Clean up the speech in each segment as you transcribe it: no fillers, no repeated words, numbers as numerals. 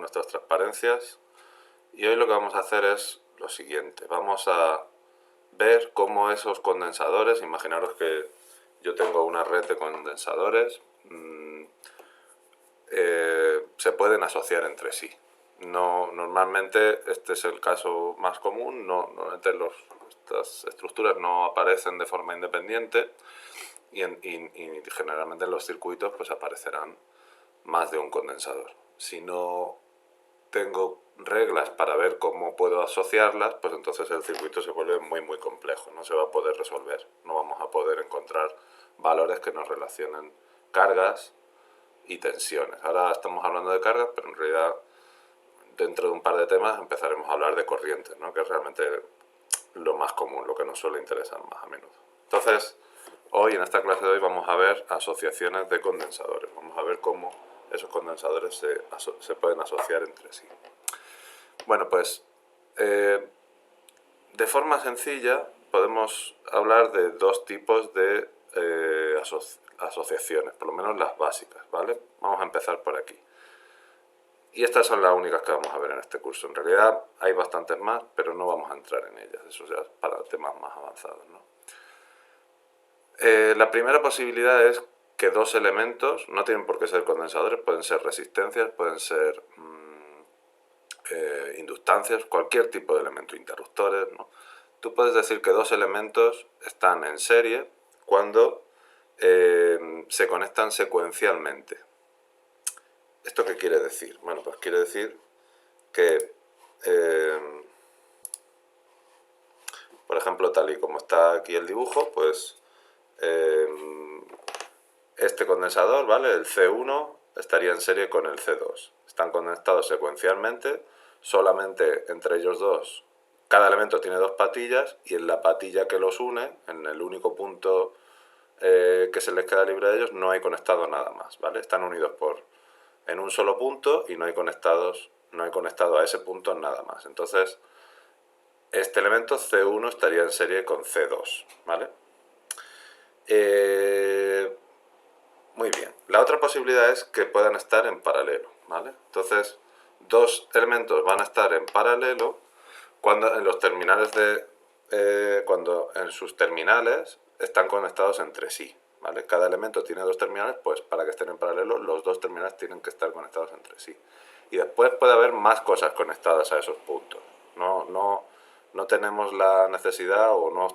nuestras transparencias y hoy lo que vamos a hacer es lo siguiente. Vamos a ver cómo esos condensadores, imaginaros que yo tengo una red de condensadores, se pueden asociar entre sí. No, normalmente este es el caso más común, normalmente estas estructuras no aparecen de forma independiente y generalmente en los circuitos pues aparecerán más de un condensador. Si no tengo reglas para ver cómo puedo asociarlas, pues entonces el circuito se vuelve muy complejo, no se va a poder resolver, no vamos a poder encontrar valores que nos relacionen cargas y tensiones. Ahora estamos hablando de cargas, pero en realidad dentro de un par de temas empezaremos a hablar de corrientes, ¿no? Que es realmente lo más común, lo que nos suele interesar más a menudo. Entonces, hoy en esta clase de hoy vamos a ver asociaciones de condensadores, vamos a ver cómo esos condensadores se pueden asociar entre sí. Bueno, pues de forma sencilla podemos hablar de dos tipos de asociaciones, por lo menos las básicas, ¿vale? Vamos a empezar por aquí. Y estas son las únicas que vamos a ver en este curso. En realidad hay bastantes más, pero no vamos a entrar en ellas, eso ya es para temas más avanzados, ¿no? La primera posibilidad es que dos elementos, no tienen por qué ser condensadores, pueden ser resistencias, pueden ser inductancias, cualquier tipo de elemento, interruptores, ¿no? Tú puedes decir que dos elementos están en serie cuando se conectan secuencialmente. ¿Esto qué quiere decir? Bueno, pues quiere decir que, por ejemplo, tal y como está aquí el dibujo, pues este condensador, ¿vale? El C1 estaría en serie con el C2. Están conectados secuencialmente, solamente entre ellos dos. Cada elemento tiene dos patillas y en la patilla que los une, en el único punto que se les queda libre de ellos, no hay conectado nada más, ¿vale? Están unidos en un solo punto y no hay conectado a ese punto nada más. Entonces, este elemento C1 estaría en serie con C2, ¿vale? Muy bien. La otra posibilidad es que puedan estar en paralelo, ¿vale? Entonces, dos elementos van a estar en paralelo cuando en los terminales cuando en sus terminales están conectados entre sí, ¿vale? Cada elemento tiene dos terminales, pues para que estén en paralelo los dos terminales tienen que estar conectados entre sí. Y después puede haber más cosas conectadas a esos puntos. No tenemos la necesidad o no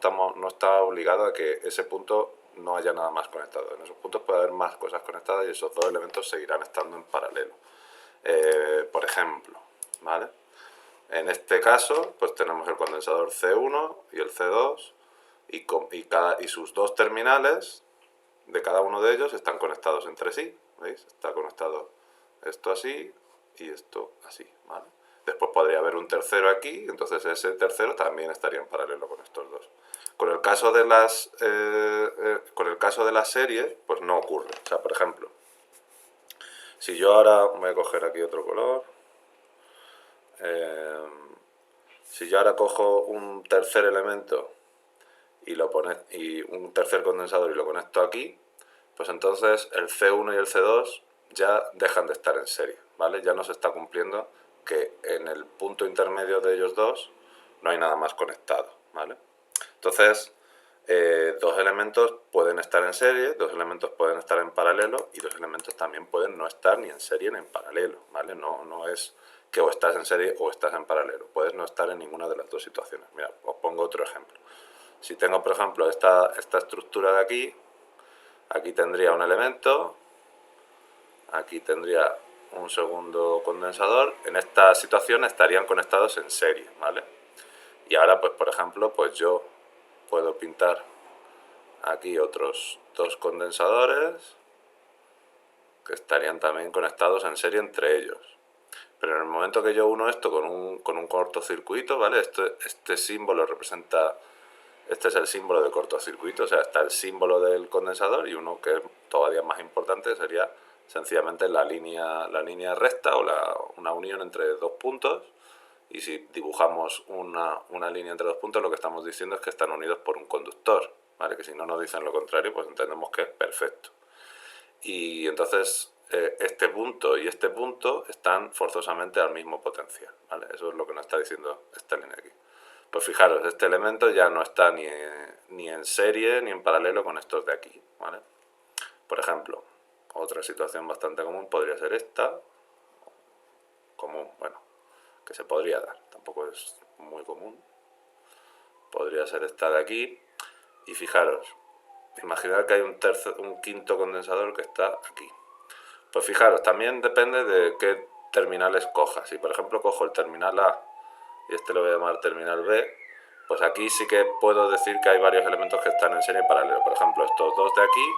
está obligado a que ese punto no haya nada más conectado. En esos puntos puede haber más cosas conectadas y esos dos elementos seguirán estando en paralelo. Por ejemplo, ¿vale? En este caso, pues tenemos el condensador C1 y el C2 y sus dos terminales de cada uno de ellos están conectados entre sí, ¿veis? Está conectado esto así y esto así, ¿vale? Después podría haber un tercero aquí, entonces ese tercero también estaría en paralelo con estos dos. Con el caso de la serie, pues no ocurre. O sea, por ejemplo, si yo ahora voy a coger aquí otro color, si yo ahora cojo un tercer elemento y un tercer condensador y lo conecto aquí, pues entonces el C1 y el C2 ya dejan de estar en serie, ¿vale? Ya no se está cumpliendo que en el punto intermedio de ellos dos no hay nada más conectado, ¿vale? Entonces, dos elementos pueden estar en serie, dos elementos pueden estar en paralelo y dos elementos también pueden no estar ni en serie ni en paralelo, ¿vale? No es que o estás en serie o estás en paralelo, puedes no estar en ninguna de las dos situaciones. Mira, os pongo otro ejemplo. Si tengo, por ejemplo, esta estructura de aquí tendría un elemento, aquí tendría un segundo condensador, en esta situación estarían conectados en serie, ¿vale? Y ahora, pues por ejemplo, pues yo puedo pintar aquí otros dos condensadores que estarían también conectados en serie entre ellos. Pero en el momento que yo uno esto con un cortocircuito, ¿vale? Este símbolo representa, este es el símbolo de cortocircuito, o sea, está el símbolo del condensador y uno que es todavía más importante sería sencillamente la línea recta o una unión entre dos puntos. Y si dibujamos una línea entre dos puntos, lo que estamos diciendo es que están unidos por un conductor, ¿vale? Que si no nos dicen lo contrario, pues entendemos que es perfecto. Y entonces este punto y este punto están forzosamente al mismo potencial, ¿vale? Eso es lo que nos está diciendo esta línea aquí. Pues fijaros, este elemento ya no está ni en serie ni en paralelo con estos de aquí, ¿vale? Por ejemplo, otra situación bastante común podría ser esta, común, bueno, que se podría dar, tampoco es muy común. Podría ser esta de aquí, y fijaros, imaginad que hay un quinto condensador que está aquí. Pues fijaros, también depende de qué terminales cojas. Si por ejemplo cojo el terminal A y este lo voy a llamar terminal B, pues aquí sí que puedo decir que hay varios elementos que están en serie en paralelo. Por ejemplo, estos dos de aquí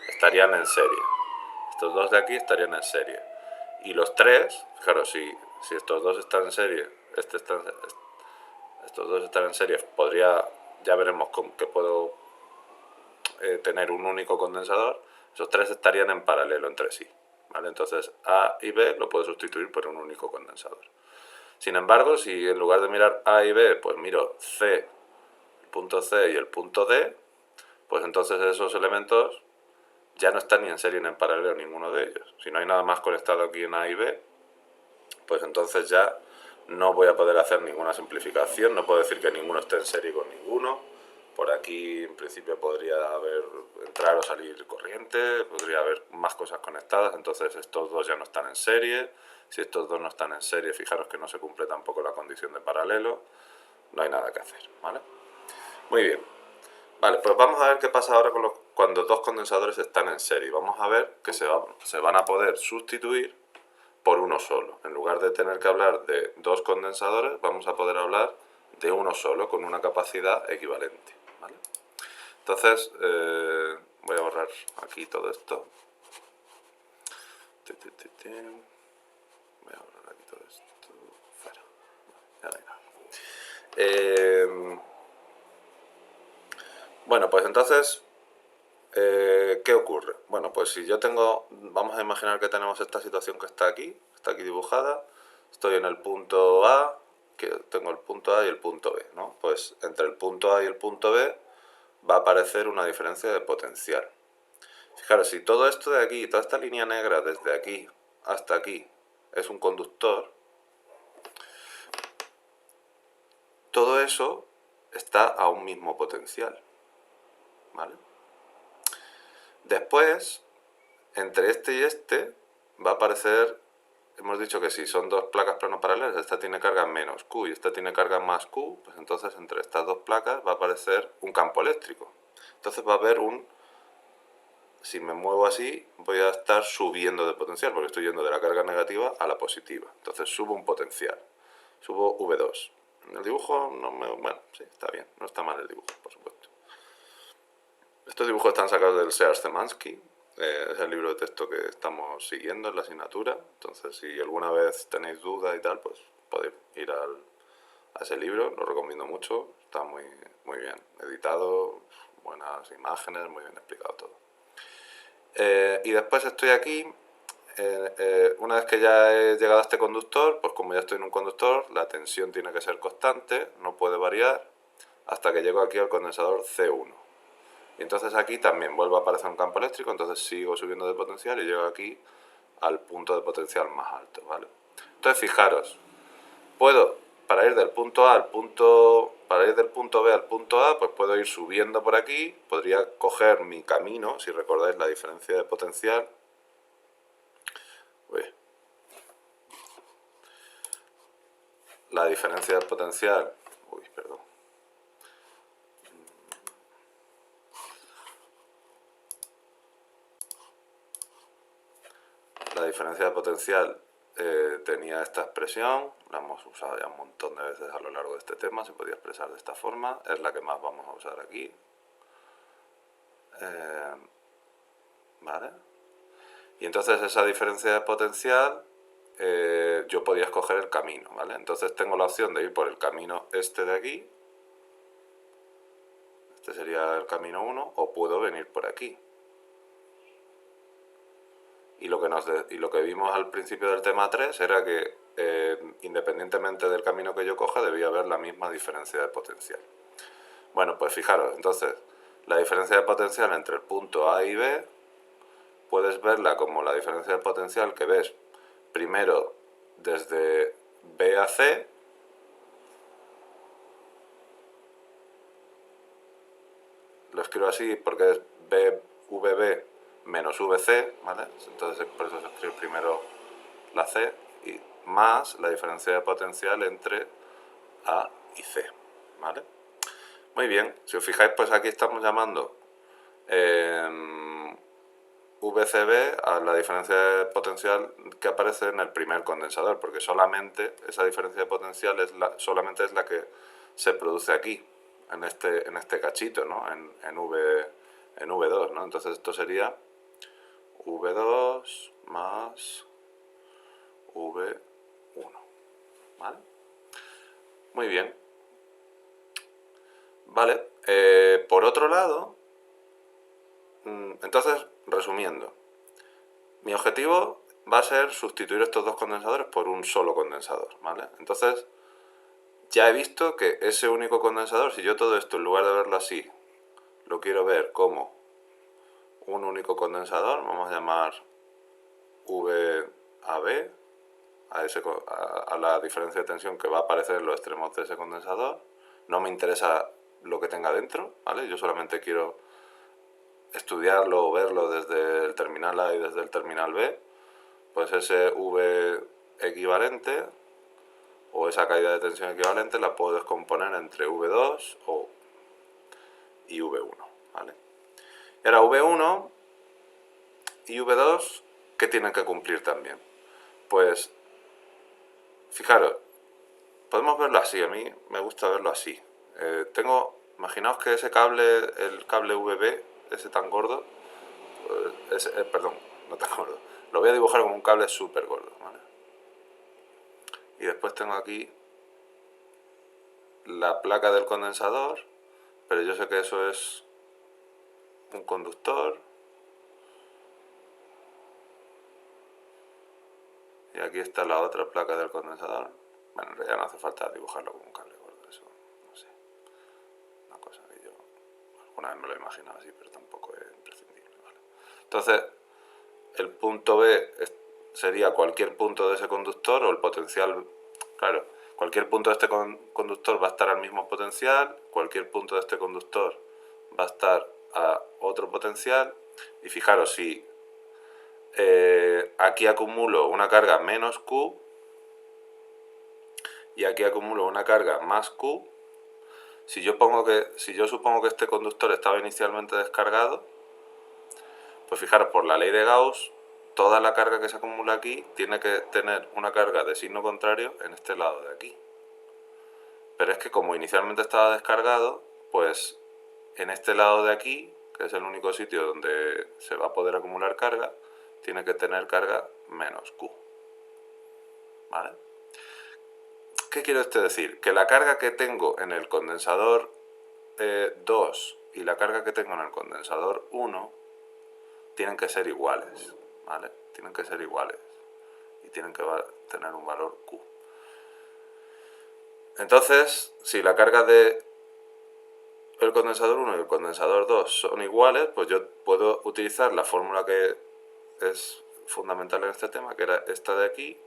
estarían en serie. Estos dos de aquí estarían en serie. Y los tres, fijaros, si estos dos están en serie, estos dos están en serie, ya veremos que puedo tener un único condensador. Esos tres estarían en paralelo entre sí, ¿vale? Entonces A y B lo puedo sustituir por un único condensador. Sin embargo, si en lugar de mirar A y B, pues miro C, el punto C y el punto D, pues entonces esos elementos ya no están ni en serie ni en paralelo ninguno de ellos. Si no hay nada más conectado aquí en A y B, pues entonces ya no voy a poder hacer ninguna simplificación, no puedo decir que ninguno esté en serie con ninguno. Por aquí en principio podría entrar o salir corriente, podría haber más cosas conectadas, entonces estos dos ya no están en serie. Si estos dos no están en serie, fijaros que no se cumple tampoco la condición de paralelo, no hay nada que hacer, ¿vale? Muy bien. Vale, pues vamos a ver qué pasa ahora cuando dos condensadores están en serie. Vamos a ver que se van a poder sustituir por uno solo. En lugar de tener que hablar de dos condensadores, vamos a poder hablar de uno solo, con una capacidad equivalente, ¿vale? Entonces, voy a borrar aquí todo esto. Voy a borrar aquí todo esto. Fuera. Ya no hay nada. Bueno, pues entonces, ¿qué ocurre? Bueno, pues si yo vamos a imaginar que tenemos esta situación que está aquí dibujada. Estoy en el punto A, que tengo el punto A y el punto B, ¿no? Pues entre el punto A y el punto B va a aparecer una diferencia de potencial. Fijaros, si todo esto de aquí, toda esta línea negra desde aquí hasta aquí es un conductor, todo eso está a un mismo potencial, ¿vale? Después, entre este y este va a aparecer, hemos dicho que si son dos placas plano paralelas, esta tiene carga menos Q y esta tiene carga más Q, pues entonces entre estas dos placas va a aparecer un campo eléctrico. Entonces va a haber si me muevo así, voy a estar subiendo de potencial, porque estoy yendo de la carga negativa a la positiva. Entonces subo un potencial, subo V2. El dibujo, bueno, sí, está bien, no está mal el dibujo, por supuesto. Estos dibujos están sacados del Search-Zemansky, es el libro de texto que estamos siguiendo en la asignatura. Entonces, si alguna vez tenéis dudas y tal, pues podéis ir a ese libro, lo recomiendo mucho, está muy bien editado, buenas imágenes, muy bien explicado todo. Y después estoy aquí, una vez que ya he llegado a este conductor, pues como ya estoy en un conductor, la tensión tiene que ser constante, no puede variar, hasta que llego aquí al condensador C1. Y entonces aquí también vuelve a aparecer un campo eléctrico, entonces sigo subiendo de potencial y llego aquí al punto de potencial más alto, ¿vale? Entonces fijaros, para ir del punto A para ir del punto B al punto A, pues puedo ir subiendo por aquí, podría coger mi camino, si recordáis la diferencia de potencial. La diferencia de potencial, perdón. La diferencia de potencial tenía esta expresión, la hemos usado ya un montón de veces a lo largo de este tema, se podía expresar de esta forma, es la que más vamos a usar aquí. ¿Vale? Y entonces esa diferencia de potencial yo podía escoger el camino, ¿vale? Entonces tengo la opción de ir por el camino este de aquí, este sería el camino 1, o puedo venir por aquí. Y lo que vimos al principio del tema 3 era que independientemente del camino que yo coja debía haber la misma diferencia de potencial. Bueno, pues fijaros, entonces la diferencia de potencial entre el punto A y B puedes verla como la diferencia de potencial que ves primero desde B a C, lo escribo así porque es BVB menos VC, ¿vale? Entonces por eso se escribe primero la C y más la diferencia de potencial entre A y C, ¿vale? Muy bien, si os fijáis, pues aquí estamos llamando VCB a la diferencia de potencial que aparece en el primer condensador, porque solamente esa diferencia de potencial solamente es la que se produce aquí, en este cachito, ¿no? en V2, ¿no? Entonces esto sería V2 más V1, ¿vale? Muy bien. Vale, por otro lado, entonces, resumiendo, mi objetivo va a ser sustituir estos dos condensadores por un solo condensador, ¿vale? Entonces, ya he visto que ese único condensador, si yo todo esto en lugar de verlo así, lo quiero ver como un único condensador, vamos a llamar VAB, a la diferencia de tensión que va a aparecer en los extremos de ese condensador. No me interesa lo que tenga dentro, ¿vale? Yo solamente quiero estudiarlo o verlo desde el terminal A y desde el terminal B, pues ese V equivalente o esa caída de tensión equivalente la puedo descomponer entre V2 y V1, ¿vale? Y ahora V1 y V2, ¿qué tienen que cumplir también? Pues, fijaros, podemos verlo así, a mí me gusta verlo así. Imaginaos que ese cable, el cable VB, ese tan gordo, perdón, no tan gordo, lo voy a dibujar como un cable súper gordo, ¿vale? Y después tengo aquí la placa del condensador, pero yo sé que eso es un conductor. Y aquí está la otra placa del condensador. Bueno, en realidad no hace falta dibujarlo como un cable gordo, eso, no sé. Una cosa que yo alguna vez me lo he imaginado así, pero tampoco es imprescindible, ¿vale? Entonces, el punto B sería cualquier punto de ese conductor o el potencial, claro, cualquier punto de este conductor va a estar al mismo potencial, cualquier punto de este conductor va a estar a otro potencial, y fijaros, si aquí acumulo una carga menos Q y aquí acumulo una carga más Q, si yo supongo que este conductor estaba inicialmente descargado, pues fijaros, por la ley de Gauss, toda la carga que se acumula aquí tiene que tener una carga de signo contrario en este lado de aquí. Pero es que como inicialmente estaba descargado, pues en este lado de aquí, que es el único sitio donde se va a poder acumular carga, tiene que tener carga menos Q. ¿Vale? ¿Qué quiere esto decir? Que la carga que tengo en el condensador 2 y la carga que tengo en el condensador 1 tienen que ser iguales, ¿vale? Tienen que ser iguales y tienen que tener un valor Q. Entonces, si la carga de el condensador 1 y el condensador 2 son iguales, pues yo puedo utilizar la fórmula que es fundamental en este tema, que era esta de aquí,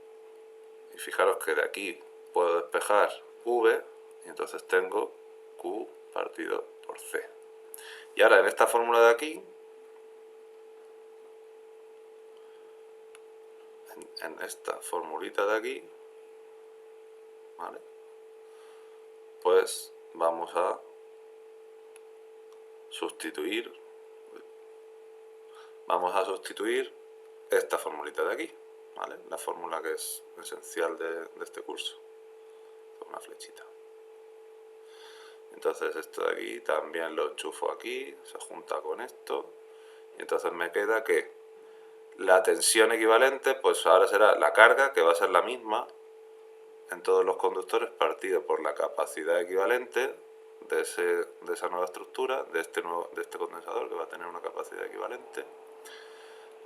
y fijaros que de aquí puedo despejar V, y entonces tengo Q partido por C. Y ahora en esta fórmula de aquí, en esta formulita de aquí, ¿vale? Pues vamos a sustituir esta formulita de aquí, ¿vale? La fórmula que es esencial de este curso, con una flechita. Entonces esto de aquí también lo enchufo aquí, se junta con esto, y entonces me queda que la tensión equivalente, pues ahora será la carga, que va a ser la misma en todos los conductores, partido por la capacidad equivalente de esa nueva estructura, de este condensador, que va a tener una capacidad equivalente,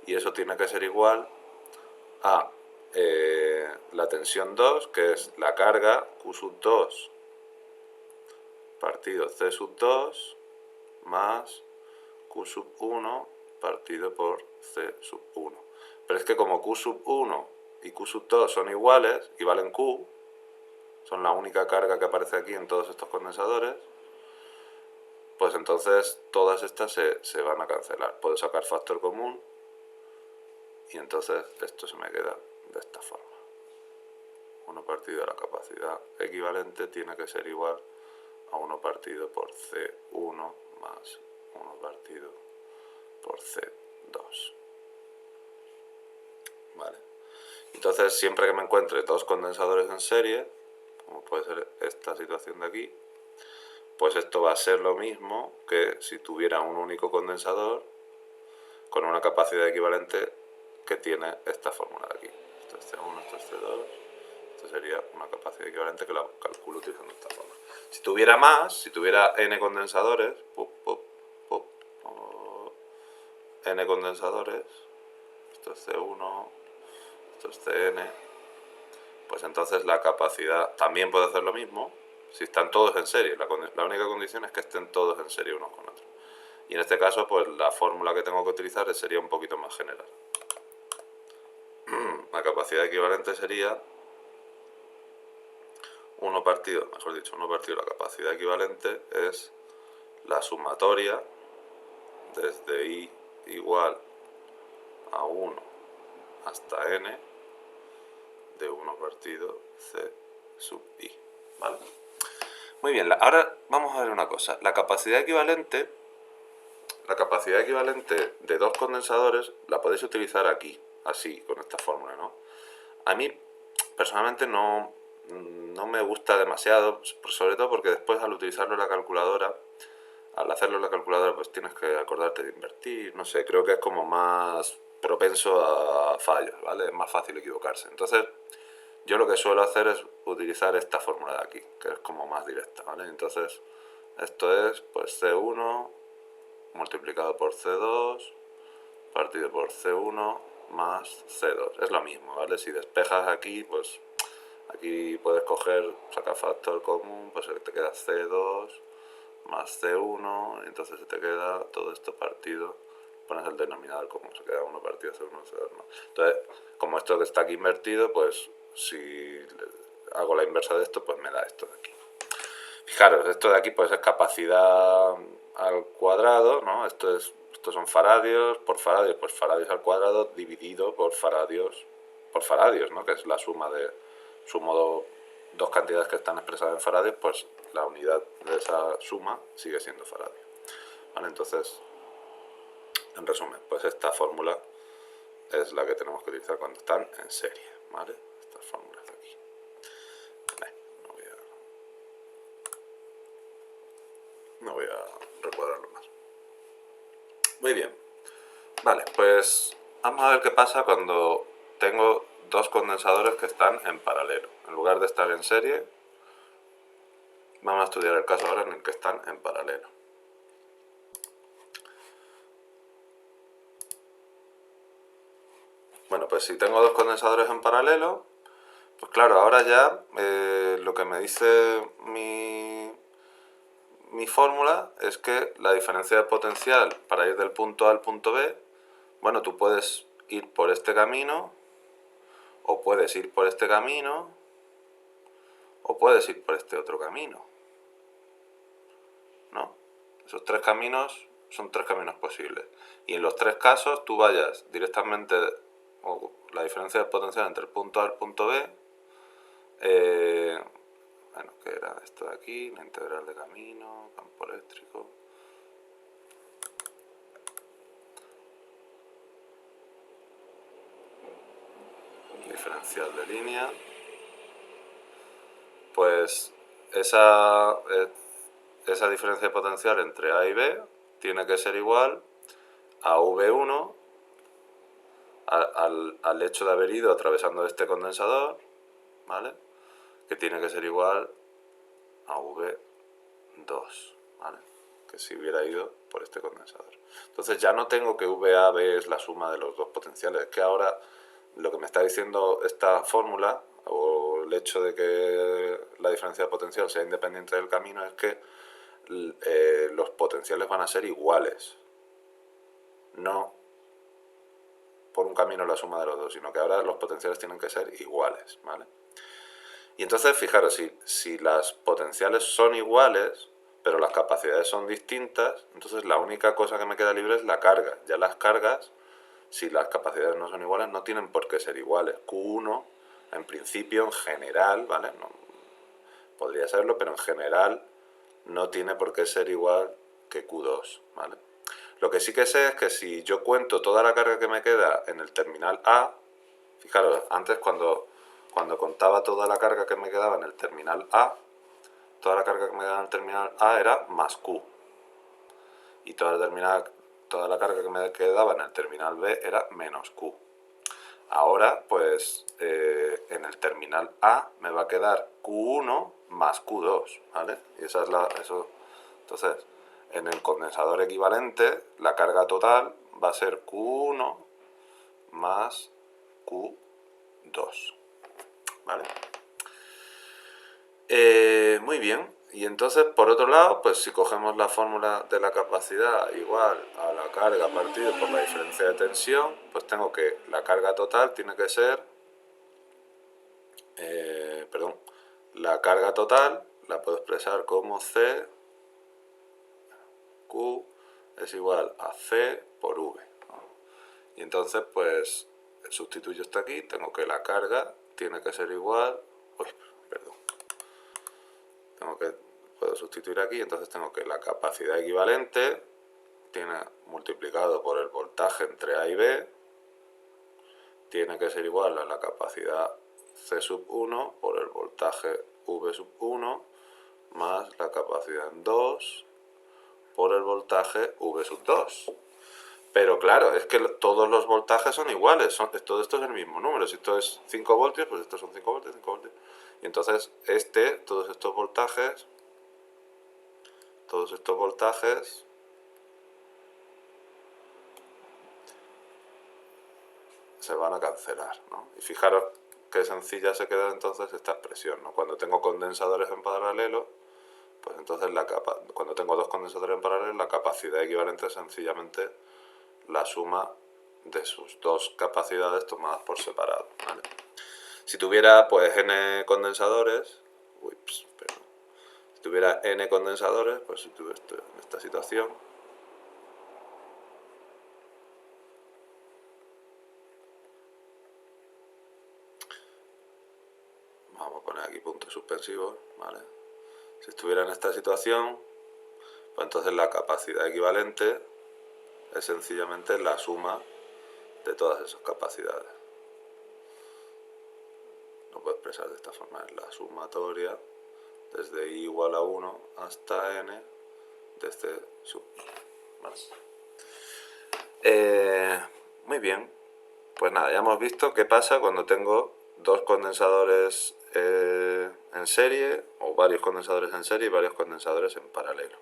y eso tiene que ser igual a la tensión 2, que es la carga Q sub 2 partido C sub 2 más Q sub 1 partido por C sub 1. Pero es que como Q sub 1 y Q sub 2 son iguales y valen Q, son la única carga que aparece aquí en todos estos condensadores, pues entonces todas estas se van a cancelar. Puedo sacar factor común y entonces esto se me queda de esta forma. 1 partido de la capacidad equivalente tiene que ser igual a 1 partido por C1 más 1 partido por C2. Vale. Entonces, siempre que me encuentre dos condensadores en serie, como puede ser esta situación de aquí, pues esto va a ser lo mismo que si tuviera un único condensador con una capacidad equivalente que tiene esta fórmula de aquí. Esto es C1, esto es C2, esto sería una capacidad equivalente que la calculo utilizando esta forma. Si tuviera más, si tuviera n condensadores, n condensadores, esto es C1, esto es Cn, pues entonces la capacidad también puede hacer lo mismo si están todos en serie. La única condición es que estén todos en serie unos con otros. Y en este caso, pues la fórmula que tengo que utilizar sería un poquito más general. La capacidad equivalente sería 1 partido, mejor dicho, 1 partido, la capacidad equivalente es la sumatoria desde I igual a 1 hasta n de 1 partido C sub I. ¿Vale? Muy bien, ahora vamos a ver una cosa. La capacidad equivalente de dos condensadores la podéis utilizar aquí, así, con esta fórmula, ¿no? A mí, personalmente, no me gusta demasiado, sobre todo porque después al utilizarlo en la calculadora, al hacerlo en la calculadora, pues tienes que acordarte de invertir, no sé, creo que es como más propenso a fallos, ¿vale? Es más fácil equivocarse. Entonces, yo lo que suelo hacer es utilizar esta fórmula de aquí, que es como más directa, ¿vale? Entonces, esto es pues C1 multiplicado por C2 partido por C1 más C2. Es lo mismo, ¿vale? Si despejas aquí, pues aquí puedes sacar factor común, pues te queda C2 más C1, y entonces se te queda todo esto partido, pones el denominador común, se queda 1 partido C1, C2 más. Entonces, como esto que está aquí invertido, pues si hago la inversa de esto, pues me da esto de aquí. Fijaros, esto de aquí pues es capacidad al cuadrado, ¿no? Estos son faradios, por faradios, pues faradios al cuadrado dividido por faradios, ¿no? Que es la suma de, sumo dos cantidades que están expresadas en faradios, pues la unidad de esa suma sigue siendo faradio. ¿Vale? Entonces, en resumen, pues esta fórmula es la que tenemos que utilizar cuando están en serie, ¿vale? Estas fórmulas de aquí. No voy a recuadrarlo más. Muy bien. Vale, pues vamos a ver qué pasa cuando tengo dos condensadores que están en paralelo. En lugar de estar en serie, vamos a estudiar el caso ahora en el que están en paralelo. Bueno, pues si tengo dos condensadores en paralelo, pues claro, ahora ya lo que me dice mi fórmula es que la diferencia de potencial para ir del punto A al punto B, bueno, tú puedes ir por este camino, o puedes ir por este camino, o puedes ir por este otro camino, ¿no? Esos tres caminos son tres caminos posibles. Y en los tres casos tú vayas directamente, o la diferencia de potencial entre el punto A y el punto B, bueno, que era esto de aquí, la integral de camino, campo eléctrico. Diferencial de línea. Pues esa diferencia de potencial entre A y B tiene que ser igual a V1 al hecho de haber ido atravesando este condensador, ¿vale? Que tiene que ser igual a V2, ¿vale? Que si hubiera ido por este condensador. Entonces ya no tengo que VAB es la suma de los dos potenciales, es que ahora lo que me está diciendo esta fórmula, o el hecho de que la diferencia de potencial sea independiente del camino, es que los potenciales van a ser iguales. no por un camino la suma de los dos, sino que ahora los potenciales tienen que ser iguales, ¿vale? Y entonces, fijaros, si las potenciales son iguales, pero las capacidades son distintas, entonces la única cosa que me queda libre es la carga. Ya las cargas, si las capacidades no son iguales, no tienen por qué ser iguales. Q1, en principio, en general, ¿vale? No, podría serlo, pero en general no tiene por qué ser igual que Q2, ¿vale? Lo que sí que sé es que si yo cuento toda la carga que me queda en el terminal A, fijaros, antes cuando contaba toda la carga que me quedaba en el terminal A, toda la carga que me quedaba en el terminal A era más Q. Y toda la carga que me quedaba en el terminal B era menos Q. Ahora, pues, en el terminal A me va a quedar Q1 más Q2, ¿vale? Y esa es eso. Entonces, en el condensador equivalente, la carga total va a ser Q1 más Q2, ¿vale? Muy bien. Y entonces, por otro lado, pues si cogemos la fórmula de la capacidad igual a la carga partido por la diferencia de tensión, pues tengo que la carga total tiene que ser, la carga total la puedo expresar como C Q es igual a C por V, ¿no? Y entonces, pues, sustituyo esto aquí, tengo que la carga tiene que ser igual, uy, perdón, puedo sustituir aquí, entonces tengo que la capacidad equivalente tiene multiplicado por el voltaje entre A y B, tiene que ser igual a la capacidad C sub 1 por el voltaje V sub 1 más la capacidad en 2 por el voltaje V sub 2. Pero claro, es que todos los voltajes son iguales, todo esto es el mismo número. Si esto es 5 voltios, pues estos son 5 voltios, 5 voltios. Y entonces todos estos voltajes se van a cancelar, ¿no? Y fijaros qué sencilla se queda entonces esta expresión, ¿no? Cuando tengo condensadores en paralelo, pues entonces cuando tengo dos condensadores en paralelo, la capacidad equivalente es sencillamente la suma de sus dos capacidades tomadas por separado, ¿vale? Si tuviera pues n condensadores, si tuviera n condensadores, pues si tuviera en esta situación, vamos a poner aquí puntos suspensivos, ¿vale? Si estuviera en esta situación, pues entonces la capacidad equivalente es sencillamente la suma de todas esas capacidades. Lo puedo expresar de esta forma, es la sumatoria desde i igual a 1 hasta n de C sub i. ¿Vale? Muy bien, pues nada, ya hemos visto qué pasa cuando tengo dos condensadores en serie, o varios condensadores en serie y varios condensadores en paralelo.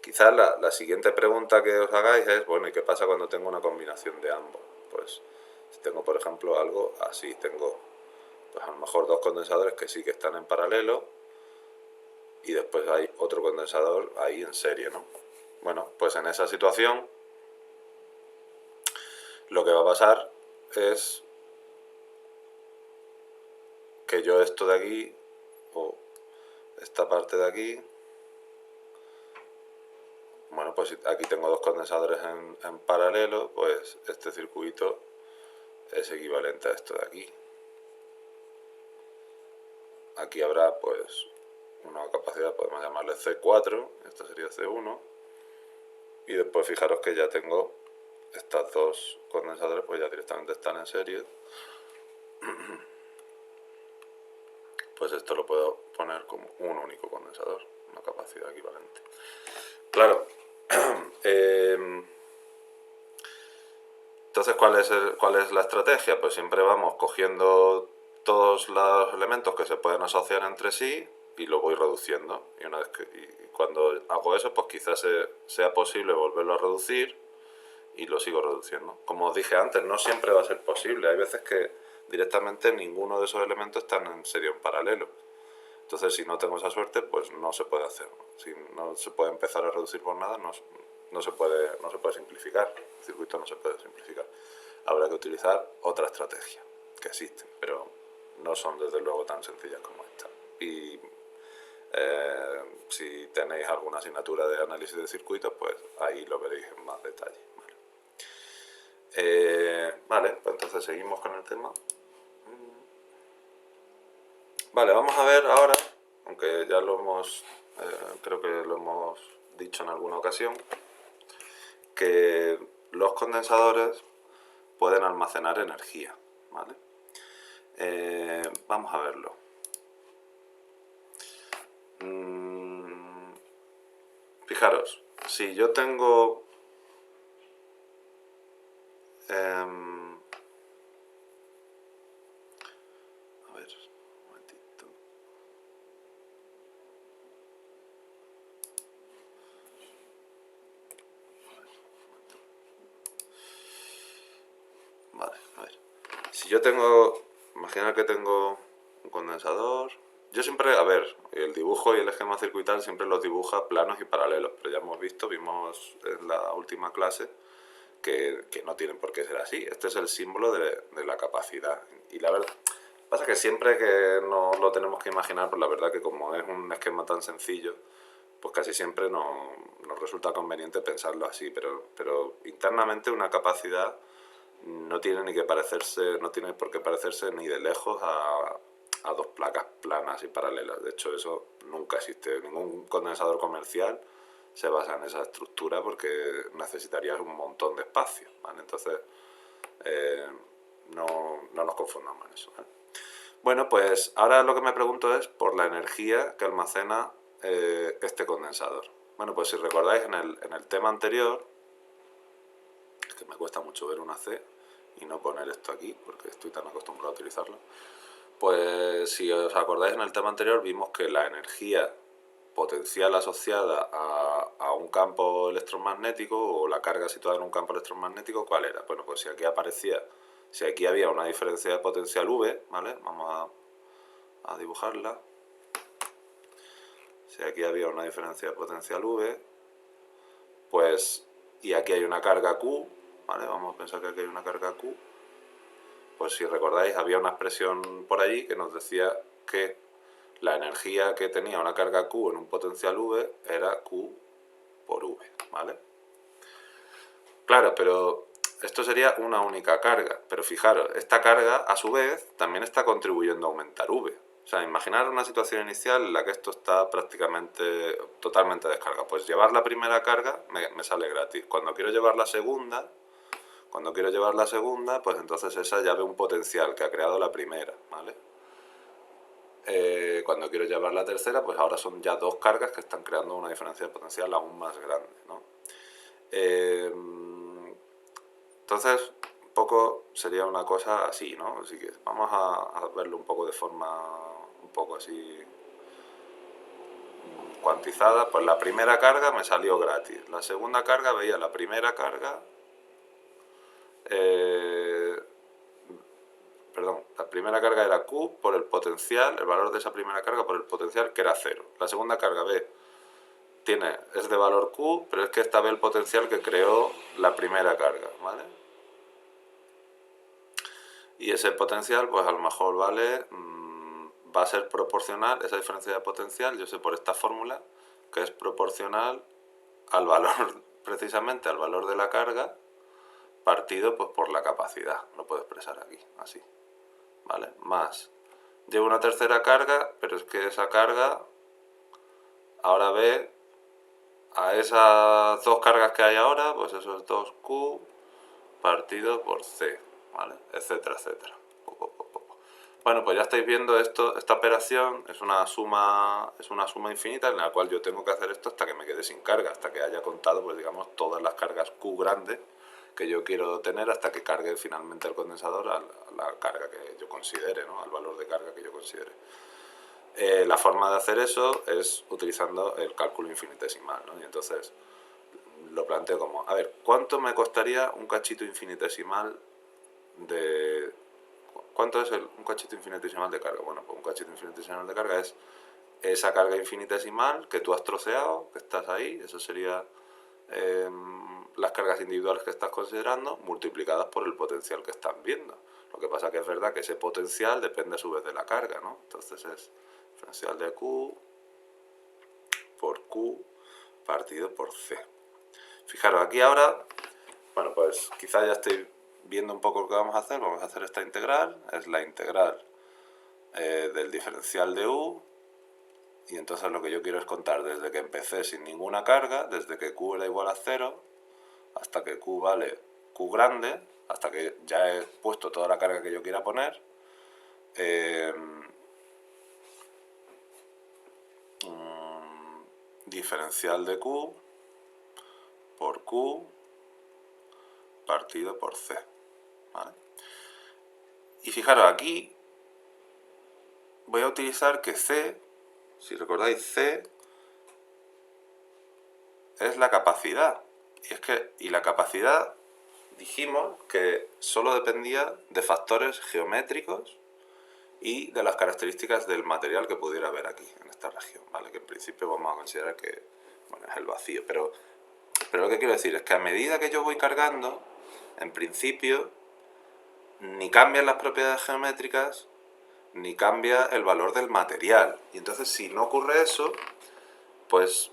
Quizás la siguiente pregunta que os hagáis es, bueno, ¿y qué pasa cuando tengo una combinación de ambos? Pues si tengo, por ejemplo, algo así, tengo pues a lo mejor dos condensadores que sí que están en paralelo y después hay otro condensador ahí en serie, ¿no? Bueno, pues en esa situación lo que va a pasar es que yo esto de aquí, o esta parte de aquí, bueno, pues aquí tengo dos condensadores en paralelo, pues este circuito es equivalente a esto de aquí. Aquí habrá pues una capacidad, podemos llamarle C4, esto sería C1, y después fijaros que ya tengo estas dos condensadores, pues ya directamente están en serie. Pues esto lo puedo poner como un único condensador, una capacidad equivalente. Claro, entonces ¿cuál es la estrategia? Pues siempre vamos cogiendo todos los elementos que se pueden asociar entre sí y lo voy reduciendo. Y cuando hago eso, pues quizás sea posible volverlo a reducir y lo sigo reduciendo. Como os dije antes, no siempre va a ser posible. Hay veces que directamente ninguno de esos elementos están en serie en paralelo. Entonces, si no tengo esa suerte, pues no se puede hacer. Si no se puede empezar a reducir por nada, no se puede simplificar, el circuito no se puede simplificar. Habrá que utilizar otra estrategia, que existen, pero no son desde luego tan sencillas como esta. Y si tenéis alguna asignatura de análisis de circuitos, pues ahí lo veréis en más detalle. Vale, pues entonces seguimos con el tema. Vale, vamos a ver ahora, aunque ya lo hemos, creo que lo hemos dicho en alguna ocasión, que los condensadores pueden almacenar energía, ¿vale? Vamos a verlo. Fijaros, si yo tengo a ver, un momentito. Vale, a ver. Si yo tengo, imaginar que tengo un condensador. Yo siempre, a ver, el dibujo y el esquema circuital siempre los dibuja planos y paralelos, pero ya hemos visto, vimos en la última clase, que no tienen por qué ser así. Este es el símbolo de la capacidad. Y la verdad, pasa que siempre que no lo tenemos que imaginar, pues la verdad que como es un esquema tan sencillo, pues casi siempre nos resulta conveniente pensarlo así, pero internamente una capacidad no tiene ni que parecerse, no tiene por qué parecerse ni de lejos a dos placas planas y paralelas. De hecho, eso nunca existe. Ningún condensador comercial se basa en esa estructura porque necesitarías un montón de espacio, ¿vale? Entonces, no nos confundamos en eso, ¿vale? Bueno, pues ahora lo que me pregunto es por la energía que almacena este condensador. Bueno, pues si recordáis en el tema anterior, es que me cuesta mucho ver una C y no poner esto aquí porque estoy tan acostumbrado a utilizarlo. Pues si os acordáis en el tema anterior vimos que la energía potencial asociada a un campo electromagnético o la carga situada en un campo electromagnético, ¿cuál era? Bueno, pues si aquí aparecía, si aquí había una diferencia de potencial V, ¿vale? Vamos a dibujarla. Si aquí había una diferencia de potencial V, pues, y aquí hay una carga Q, ¿vale? Vamos a pensar que aquí hay una carga Q. Pues si recordáis, había una expresión por allí que nos decía que la energía que tenía una carga Q en un potencial V era Q por V, ¿vale? Claro, pero esto sería una única carga, pero fijaros, esta carga a su vez también está contribuyendo a aumentar V. O sea, imaginar una situación inicial en la que esto está prácticamente totalmente descargado. Pues llevar la primera carga me sale gratis. Cuando quiero llevar la segunda, pues entonces esa ya ve un potencial que ha creado la primera, ¿vale? Cuando quiero llevar la tercera, pues ahora son ya dos cargas que están creando una diferencia de potencial aún más grande, ¿no? Entonces, un poco sería una cosa así, ¿no? Así que vamos a verlo un poco de forma un poco así cuantizada. Pues la primera carga me salió gratis. La segunda carga veía la primera carga... perdón, la primera carga era Q por el potencial, el valor de esa primera carga por el potencial que era 0. La segunda carga B es de valor Q, pero es que esta ve el potencial que creó la primera carga, ¿vale? Y ese potencial, pues a lo mejor vale, va a ser proporcional, esa diferencia de potencial, yo sé por esta fórmula, que es proporcional al valor, precisamente al valor de la carga, partido pues por la capacidad, lo puedo expresar aquí, así, ¿vale? Más, llevo una tercera carga, pero es que esa carga ahora ve a esas dos cargas que hay ahora, pues esos 2Q partido por C, ¿vale? Etcétera, etcétera. Bueno, pues ya estáis viendo esto, esta operación es una suma infinita en la cual yo tengo que hacer esto hasta que me quede sin carga, hasta que haya contado, pues digamos, todas las cargas Q grandes que yo quiero tener hasta que cargue finalmente el condensador a la carga que yo considere, ¿no? Al valor de carga que yo considere. La forma de hacer eso es utilizando el cálculo infinitesimal, ¿no? Y entonces lo planteo como, a ver, ¿cuánto me costaría un cachito infinitesimal de... ¿Cuánto es un cachito infinitesimal de carga? Bueno, pues un cachito infinitesimal de carga es esa carga infinitesimal que tú has troceado, que estás ahí, eso sería las cargas individuales que estás considerando multiplicadas por el potencial que estás viendo. Lo que pasa que es verdad que ese potencial depende a su vez de la carga, ¿no? Entonces es diferencial de Q por Q partido por C. Fijaros, aquí ahora, bueno, pues quizás ya estoy viendo un poco lo que vamos a hacer. Vamos a hacer esta integral, es la integral del diferencial de U, y entonces lo que yo quiero es contar desde que empecé sin ninguna carga, desde que Q era igual a 0, hasta que Q vale Q grande, hasta que ya he puesto toda la carga que yo quiera poner, diferencial de Q por Q partido por C, ¿vale? Y fijaros, aquí voy a utilizar que C, si recordáis, C es la capacidad. Y la capacidad dijimos que solo dependía de factores geométricos y de las características del material que pudiera haber aquí, en esta región, ¿vale? Que en principio vamos a considerar que, bueno, es el vacío. Pero lo que quiero decir es que a medida que yo voy cargando, en principio, ni cambian las propiedades geométricas, ni cambia el valor del material. Y entonces, si no ocurre eso, pues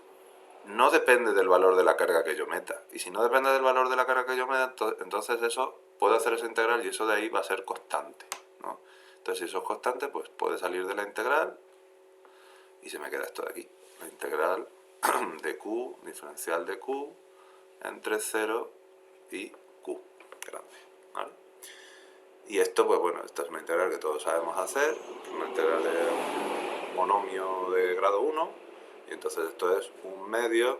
no depende del valor de la carga que yo meta. Y si no depende del valor de la carga que yo meta, entonces eso, puedo hacer esa integral y eso de ahí va a ser constante, ¿no? Entonces, si eso es constante, pues puede salir de la integral y se me queda esto de aquí. La integral de Q, diferencial de Q, entre 0 y Q grande, ¿vale? Y esto, pues bueno, esta es una integral que todos sabemos hacer, una integral de un monomio de grado 1, y entonces esto es un medio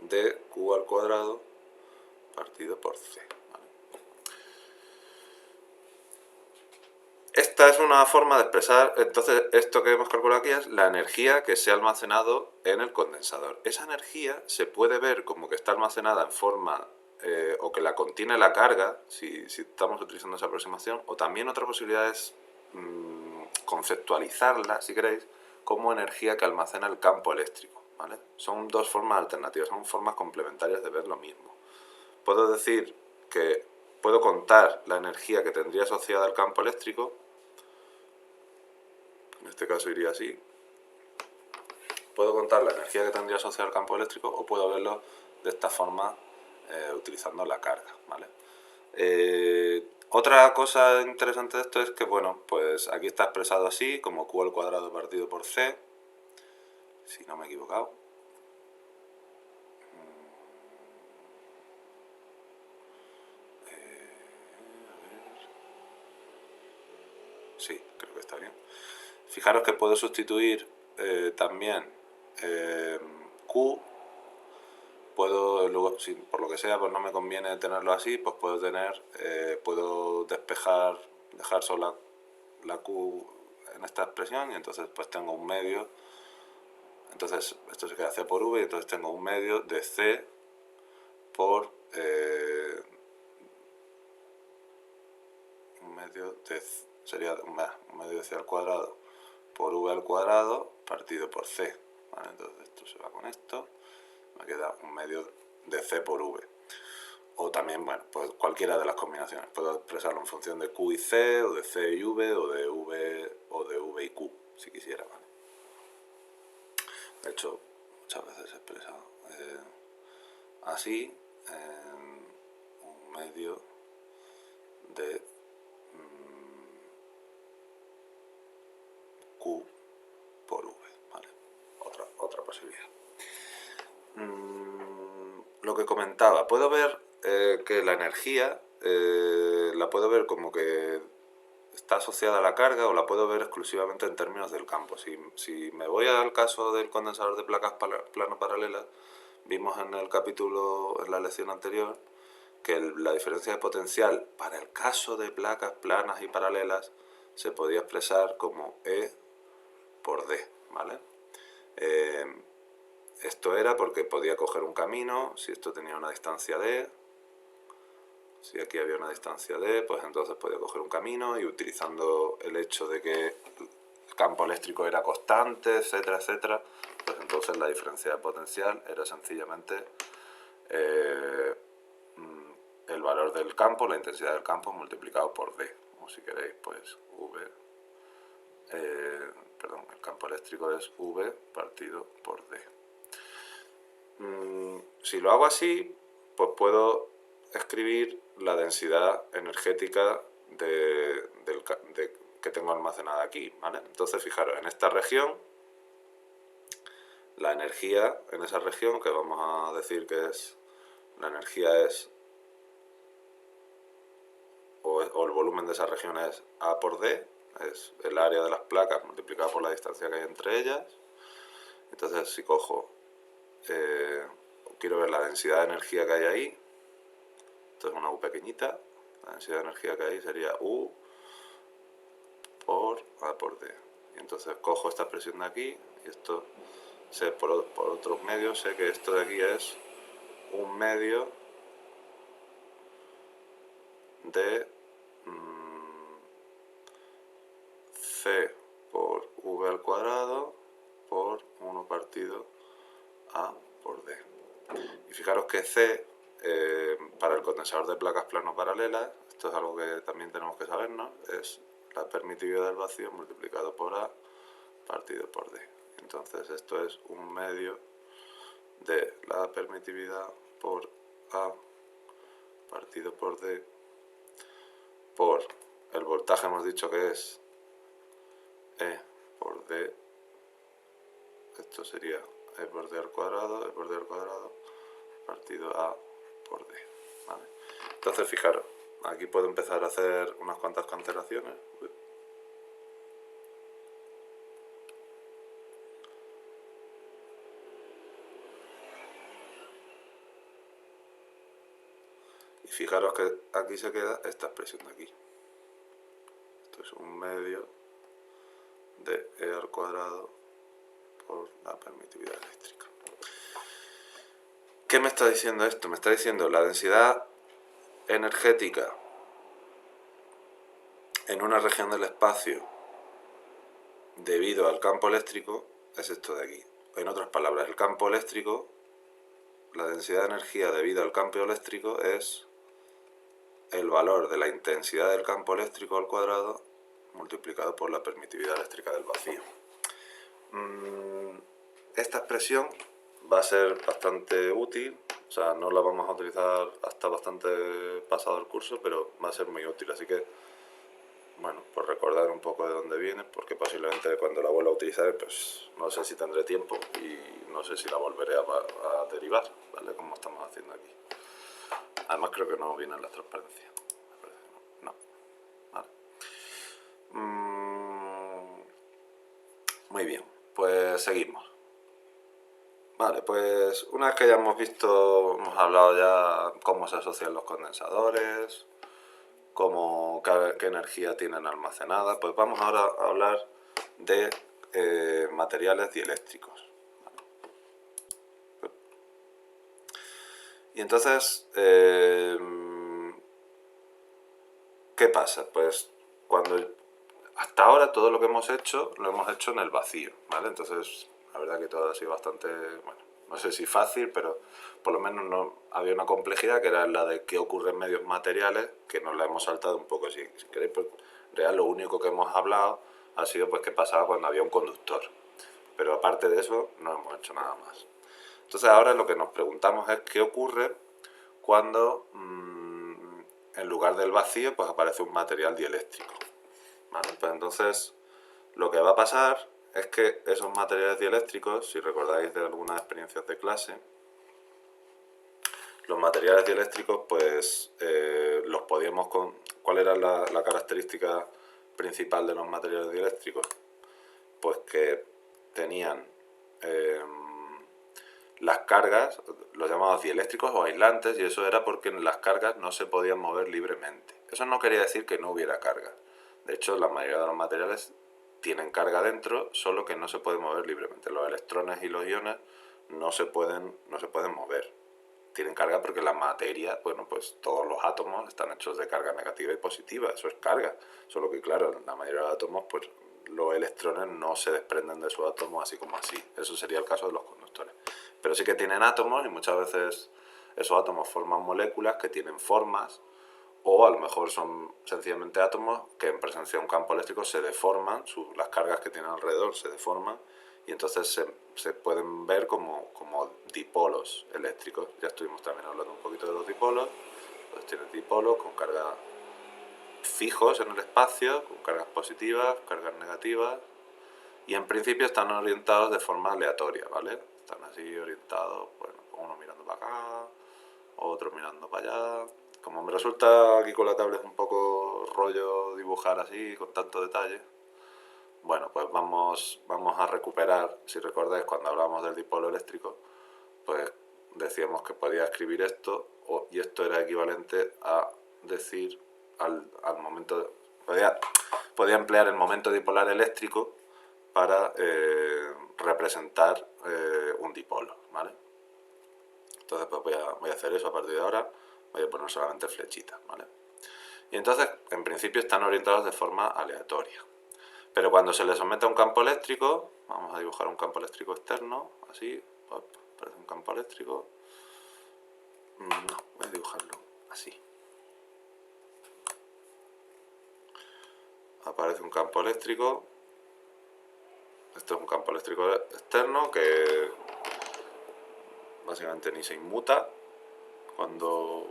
de Q al cuadrado partido por C, ¿vale? Esta es una forma de expresar, entonces esto que hemos calculado aquí es la energía que se ha almacenado en el condensador. Esa energía se puede ver como que está almacenada en forma, o que la contiene la carga, si estamos utilizando esa aproximación, o también otra posibilidad es conceptualizarla, si queréis, como energía que almacena el campo eléctrico, ¿vale? Son dos formas alternativas, son formas complementarias de ver lo mismo. Puedo decir que puedo contar la energía que tendría asociada al campo eléctrico. En este caso iría así. Puedo contar la energía que tendría asociada al campo eléctrico, o puedo verlo de esta forma, utilizando la carga, ¿vale? Otra cosa interesante de esto es que, bueno, pues aquí está expresado así, como Q al cuadrado partido por C, si no me he equivocado. Sí, creo que está bien. Fijaros que puedo sustituir también Q. Puedo, luego, si por lo que sea pues no me conviene tenerlo así, pues puedo tener, puedo despejar, dejar sola la Q en esta expresión, y entonces pues tengo un medio. Entonces esto se queda C por V, y entonces tengo un medio de C por un medio de, sería un medio de C al cuadrado por V al cuadrado partido por C, ¿vale? Entonces esto se va con esto, me queda un medio de C por V. O también, bueno, pues cualquiera de las combinaciones. Puedo expresarlo en función de Q y C, o de C y V, o de V y Q, si quisiera, ¿vale? De hecho, muchas veces he expresado así, un medio de Q por V, ¿vale? Otra posibilidad. Lo que comentaba, puedo ver que la energía la puedo ver como que está asociada a la carga, o la puedo ver exclusivamente en términos del campo. Si me voy al caso del condensador de placas plano paralelas, vimos en el capítulo, en la lección anterior, que la diferencia de potencial para el caso de placas planas y paralelas se podía expresar como E por D, ¿vale? Esto era porque podía coger un camino, si esto tenía una distancia D, si aquí había una distancia D, pues entonces podía coger un camino, y utilizando el hecho de que el campo eléctrico era constante, etcétera, etcétera, pues entonces la diferencia de potencial era sencillamente el valor del campo, la intensidad del campo multiplicado por D. O si queréis, pues V, perdón, el campo eléctrico es V partido por D. Si lo hago así, pues puedo escribir la densidad energética que tengo almacenada aquí, ¿vale? Entonces, fijaros, en esta región, la energía en esa región, que vamos a decir que es, la energía es, o el volumen de esa región es A por D, es el área de las placas multiplicada por la distancia que hay entre ellas. Entonces, si cojo, quiero ver la densidad de energía que hay ahí, esto es una U pequeñita, la densidad de energía que hay sería U por A por D. Y entonces cojo esta expresión de aquí, y esto, sé por otros medios, sé que esto de aquí es un medio de C por V al cuadrado por 1 partido A por D. Y fijaros que C, para el condensador de placas plano paralelas, esto es algo que también tenemos que sabernos, es la permitividad del vacío multiplicado por A partido por D. Entonces esto es un medio de la permitividad por A partido por D por el voltaje, hemos dicho que es E por D, esto sería E por D al cuadrado, partido A por D. ¿Vale? Entonces, fijaros, aquí puedo empezar a hacer unas cuantas cancelaciones. Y fijaros que aquí se queda esta expresión de aquí. Esto es un medio de E al cuadrado por la permitividad eléctrica. ¿Qué me está diciendo esto? Me está diciendo la densidad energética en una región del espacio debido al campo eléctrico es esto de aquí. En otras palabras, el campo eléctrico, la densidad de energía debido al campo eléctrico es el valor de la intensidad del campo eléctrico al cuadrado multiplicado por la permitividad eléctrica del vacío. Esta expresión va a ser bastante útil, o sea, no la vamos a utilizar hasta bastante pasado el curso, pero va a ser muy útil, así que, bueno, por recordar un poco de dónde viene, porque posiblemente cuando la vuelva a utilizar, pues no sé si tendré tiempo y no sé si la volveré a derivar, ¿vale? Como estamos haciendo aquí. Además creo que no viene en la transparencia. No. Vale. Muy bien, pues seguimos. Vale, pues una vez que ya hemos visto, hemos hablado ya cómo se asocian los condensadores, qué energía tienen almacenada, pues vamos ahora a hablar de materiales dieléctricos. Y entonces, ¿qué pasa? Pues hasta ahora todo lo que hemos hecho, lo hemos hecho en el vacío, ¿vale? Entonces, la verdad que todo ha sido bastante, bueno, no sé si fácil, pero por lo menos no había una complejidad que era la de qué ocurre en medios materiales, que nos la hemos saltado un poco. Si queréis, pues, en realidad lo único que hemos hablado ha sido pues qué pasaba cuando había un conductor. Pero aparte de eso, no hemos hecho nada más. Entonces ahora lo que nos preguntamos es qué ocurre cuando en lugar del vacío pues aparece un material dieléctrico. ¿Vale? Pues entonces lo que va a pasar es que esos materiales dieléctricos, si recordáis de algunas experiencias de clase, los materiales dieléctricos pues los podíamos ¿cuál era la característica principal de los materiales dieléctricos? Pues que tenían las cargas, los llamados dieléctricos o aislantes, y eso era porque las cargas no se podían mover libremente. Eso no quería decir que no hubiera carga. De hecho, la mayoría de los materiales tienen carga dentro, solo que no se pueden mover libremente. Los electrones y los iones no se pueden mover. Tienen carga porque la materia, bueno, pues todos los átomos están hechos de carga negativa y positiva, eso es carga. Solo que, claro, la mayoría de los átomos pues los electrones no se desprenden de sus átomos así como así. Eso sería el caso de los conductores. Pero sí que tienen átomos y muchas veces esos átomos forman moléculas que tienen formas, o a lo mejor son sencillamente átomos que en presencia de un campo eléctrico se deforman, las cargas que tienen alrededor se deforman y entonces se pueden ver como dipolos eléctricos. Ya estuvimos también hablando un poquito de los dipolos. Pues tienes dipolos con cargas fijos en el espacio, con cargas positivas, cargas negativas, y en principio están orientados de forma aleatoria, ¿vale? Están así orientados, bueno, uno mirando para acá, otro mirando para allá. Como me resulta aquí con la tablet un poco rollo dibujar así, con tanto detalle, bueno, pues vamos a recuperar, si recordáis, cuando hablábamos del dipolo eléctrico, pues decíamos que podía escribir esto, y esto era equivalente a decir al momento, podía emplear el momento dipolar eléctrico para representar un dipolo, ¿vale? Entonces pues voy a hacer eso a partir de ahora, voy a poner solamente flechitas, ¿vale? Y entonces, en principio están orientados de forma aleatoria. Pero cuando se les somete a un campo eléctrico, vamos a dibujar un campo eléctrico externo, así, parece un campo eléctrico. No, voy a dibujarlo así. Aparece un campo eléctrico. Esto es un campo eléctrico externo que básicamente ni se inmuta cuando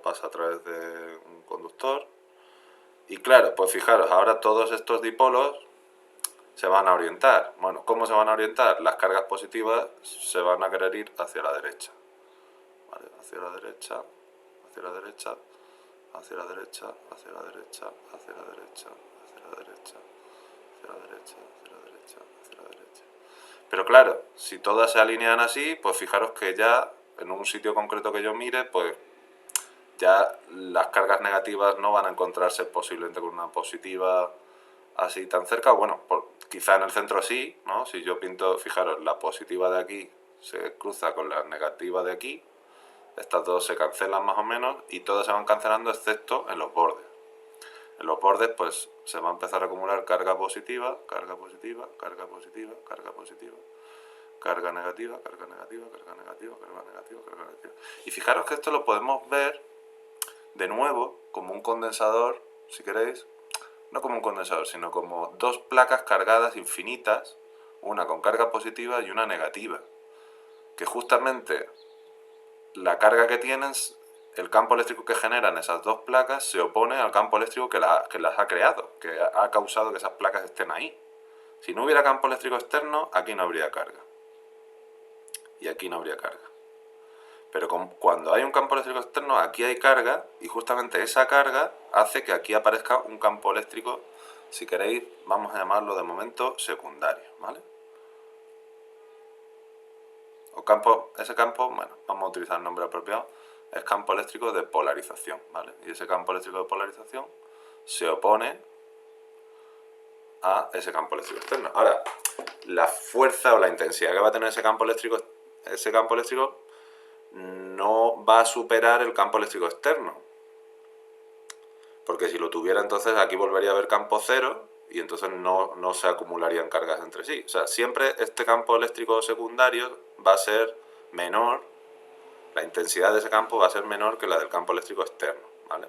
pasa a través de un conductor. Y claro, pues fijaros, ahora todos estos dipolos se van a orientar. Bueno, ¿cómo se van a orientar? Las cargas positivas se van a querer ir hacia la derecha. ¿Vale? Hacia la derecha, hacia la derecha, hacia la derecha, hacia la derecha, hacia la derecha, hacia la derecha, hacia la derecha, hacia la derecha, hacia la derecha. Pero claro, si todas se alinean así, pues fijaros que ya en un sitio concreto que yo mire, pues ya las cargas negativas no van a encontrarse posiblemente con una positiva así tan cerca. Bueno, quizá en el centro sí, ¿no? Si yo pinto, fijaros, la positiva de aquí se cruza con la negativa de aquí, estas dos se cancelan más o menos y todas se van cancelando excepto en los bordes. En los bordes pues se va a empezar a acumular carga positiva, carga positiva, carga positiva, carga positiva, carga negativa, carga negativa, carga negativa, carga negativa, carga negativa. Y fijaros que esto lo podemos ver de nuevo como un condensador, si queréis, no como un condensador, sino como dos placas cargadas infinitas, una con carga positiva y una negativa, que justamente la carga que tienen, el campo eléctrico que generan esas dos placas se opone al campo eléctrico que las ha creado, que ha causado que esas placas estén ahí. Si no hubiera campo eléctrico externo, aquí no habría carga. Y aquí no habría carga. Pero cuando hay un campo eléctrico externo, aquí hay carga, y justamente esa carga hace que aquí aparezca un campo eléctrico, si queréis, vamos a llamarlo de momento secundario, ¿vale? Ese campo, bueno, vamos a utilizar el nombre apropiado, es campo eléctrico de polarización, ¿vale? Y ese campo eléctrico de polarización se opone a ese campo eléctrico externo. Ahora, la fuerza o la intensidad que va a tener ese campo eléctrico no va a superar el campo eléctrico externo. Porque si lo tuviera, entonces aquí volvería a haber campo cero y entonces no se acumularían cargas entre sí. O sea, siempre este campo eléctrico secundario va a ser menor, la intensidad de ese campo va a ser menor que la del campo eléctrico externo, ¿vale?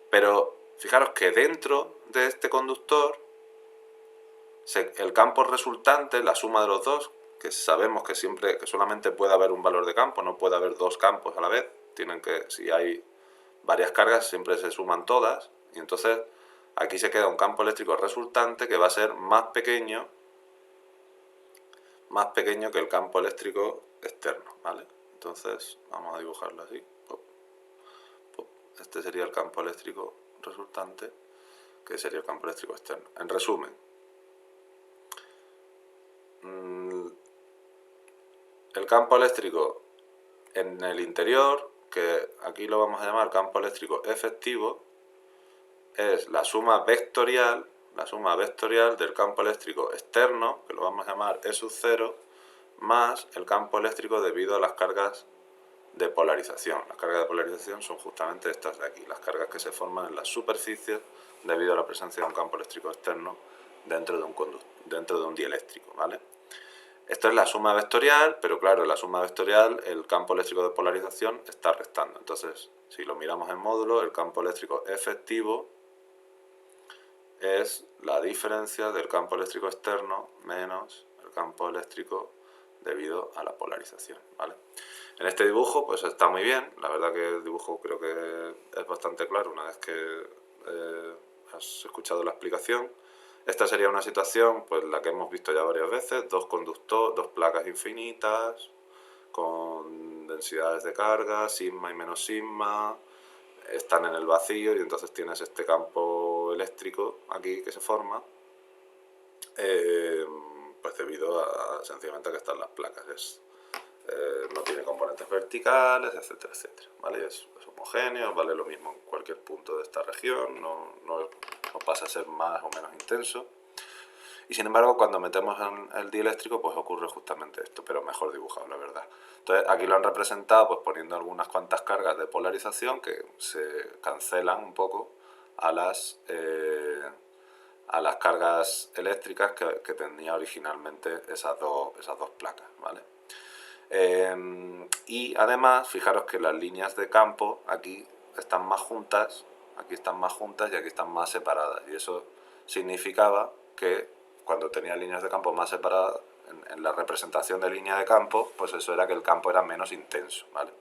Pero fijaros que dentro de este conductor, el campo resultante, la suma de los dos, que sabemos que solamente puede haber un valor de campo, no puede haber dos campos a la vez, si hay varias cargas siempre se suman todas, y entonces aquí se queda un campo eléctrico resultante que va a ser más pequeño que el campo eléctrico externo, ¿vale? Entonces vamos a dibujarlo así. Este sería el campo eléctrico resultante, que sería el campo eléctrico externo. En resumen, el campo eléctrico en el interior, que aquí lo vamos a llamar campo eléctrico efectivo, es la suma vectorial del campo eléctrico externo, que lo vamos a llamar E sub 0, más el campo eléctrico debido a las cargas de polarización. Las cargas de polarización son justamente estas de aquí, las cargas que se forman en las superficies debido a la presencia de un campo eléctrico externo dentro de un dieléctrico, ¿vale? Esto es la suma vectorial, pero claro, en la suma vectorial el campo eléctrico de polarización está restando. Entonces, si lo miramos en módulo, el campo eléctrico efectivo es la diferencia del campo eléctrico externo menos el campo eléctrico debido a la polarización, ¿vale? En este dibujo pues está muy bien, la verdad que el dibujo creo que es bastante claro una vez que has escuchado la explicación. Esta sería una situación pues la que hemos visto ya varias veces, dos placas infinitas con densidades de carga, sigma y menos sigma, están en el vacío y entonces tienes este campo eléctrico aquí que se forma, pues debido a sencillamente que están las placas. No tiene componentes verticales, etcétera, etcétera, ¿vale? Es homogéneo, vale lo mismo en cualquier punto de esta región, no pasa a ser más o menos intenso. Y sin embargo, cuando metemos en el dieléctrico, pues ocurre justamente esto, pero mejor dibujado, la verdad. Entonces, aquí lo han representado pues poniendo algunas cuantas cargas de polarización que se cancelan un poco a las cargas eléctricas que tenía originalmente esas dos placas, ¿vale? Y además, fijaros que las líneas de campo aquí están más juntas, y aquí están más separadas. Y eso significaba que cuando tenía líneas de campo más separadas, en la representación de línea de campo, pues eso era que el campo era menos intenso, ¿vale?